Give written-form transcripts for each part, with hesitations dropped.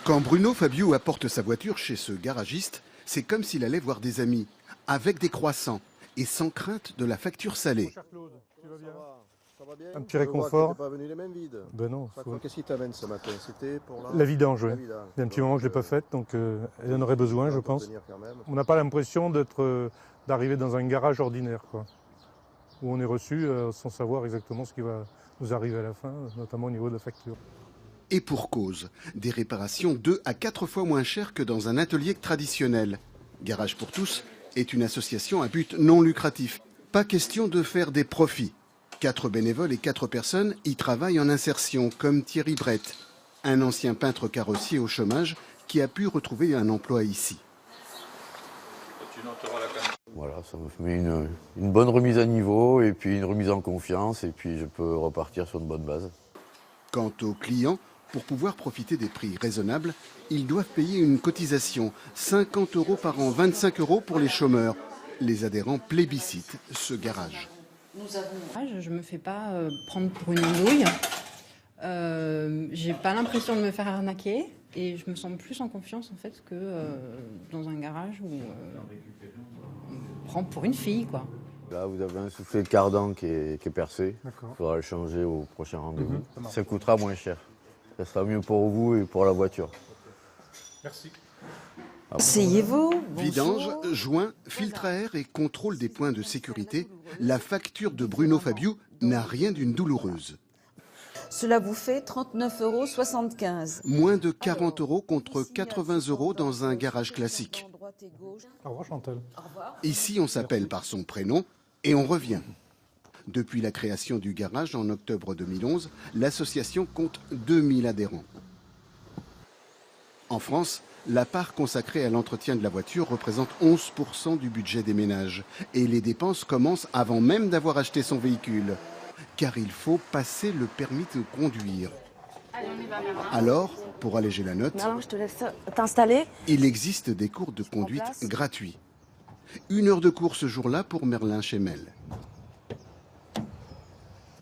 Quand Bruno Fabiou apporte sa voiture chez ce garagiste, c'est comme s'il allait voir des amis, avec des croissants et sans crainte de la facture salée. Un petit réconfort. Pas venu les mêmes vides. Ben non. Qu'est-ce qui t'amène ce matin? C'était pour la vidange, oui. la vidange. Il y a un petit moment que je ne l'ai pas faite, donc elle en aurait besoin, je pense. On n'a pas l'impression d'arriver dans un garage ordinaire, quoi, où on est reçu sans savoir exactement ce qui va nous arriver à la fin, notamment au niveau de la facture. Et pour cause, des réparations 2 à 4 fois moins chères que dans un atelier traditionnel. Garage pour tous est une association à but non lucratif. Pas question de faire des profits. 4 bénévoles et 4 personnes y travaillent en insertion, comme Thierry Brett, un ancien peintre carrossier au chômage qui a pu retrouver un emploi ici. Voilà, ça me met une bonne remise à niveau et puis une remise en confiance et puis je peux repartir sur une bonne base. Quant aux clients, pour pouvoir profiter des prix raisonnables, ils doivent payer une cotisation, 50 € par an, 25 € pour les chômeurs. Les adhérents plébiscitent ce garage. Je ne me fais pas prendre pour une andouille. J'ai pas l'impression de me faire arnaquer et je me sens plus en confiance en fait que dans un garage où on me prend pour une fille, quoi. Là, vous avez un soufflet de cardan qui est percé. Il faudra le changer au prochain rendez-vous. Ça coûtera moins cher. Ça sera mieux pour vous et pour la voiture. Merci. Asseyez-vous. Vidange, joint, filtre à air et contrôle des points de sécurité, la facture de Bruno Fabiou n'a rien d'une douloureuse. Cela vous fait 39,75 €. Moins de 40 € contre 80 € dans un garage classique. Au revoir Chantal. Ici, on s'appelle par son prénom et on revient. Depuis la création du garage en octobre 2011, l'association compte 2000 adhérents. En France, la part consacrée à l'entretien de la voiture représente 11% du budget des ménages. Et les dépenses commencent avant même d'avoir acheté son véhicule. Car il faut passer le permis de conduire. Alors, pour alléger la note, Alors, je te laisse t'installer. il existe des cours de conduite gratuits. 1 heure de cours ce jour-là pour Merlin Chemel.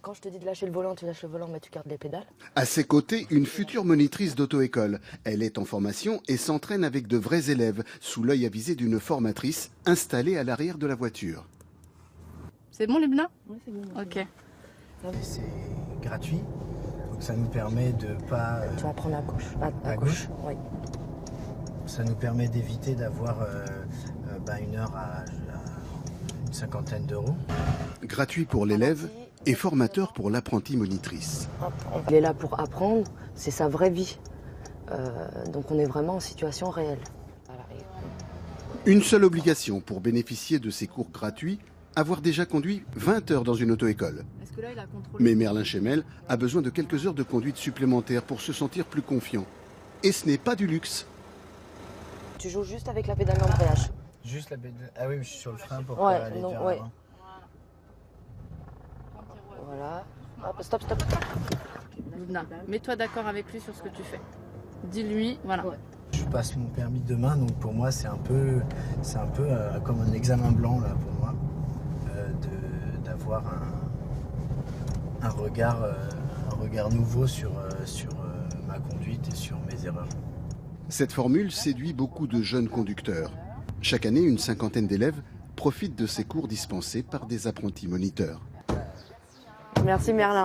Quand je te dis de lâcher le volant, tu lâches le volant, mais tu gardes les pédales. À ses côtés, une future monitrice d'auto-école. Elle est en formation et s'entraîne avec de vrais élèves, sous l'œil avisé d'une formatrice installée à l'arrière de la voiture. C'est bon, Lubna? Oui, c'est bon. Ok. C'est gratuit, donc ça nous permet de pas... Tu vas prendre à gauche. À gauche. Oui. Ça nous permet d'éviter d'avoir 1 heure à une cinquantaine d'euros. Gratuit pour l'élève et formateur pour l'apprentie monitrice. Il est là pour apprendre, c'est sa vraie vie. Donc on est vraiment en situation réelle. Voilà. Une seule obligation pour bénéficier de ces cours gratuits, avoir déjà conduit 20 heures dans une auto-école. Mais Merlin Chemel a besoin de quelques heures de conduite supplémentaires pour se sentir plus confiant. Et ce n'est pas du luxe. Tu joues juste avec la pédale d'embrayage. Juste la pédale... Ah oui, mais je suis sur le frein pour Ouais, aller non, vers ouais. l'avant. Voilà. Hop, stop. Lubna, mets-toi d'accord avec lui sur ce que tu fais. Dis-lui, voilà. Ouais. Je passe mon permis demain, donc pour moi c'est un peu comme un examen blanc là pour moi, d'avoir un regard nouveau sur ma conduite et sur mes erreurs. Cette formule séduit beaucoup de jeunes conducteurs. Chaque année, une cinquantaine d'élèves profitent de ces cours dispensés par des apprentis moniteurs. Merci Merlin.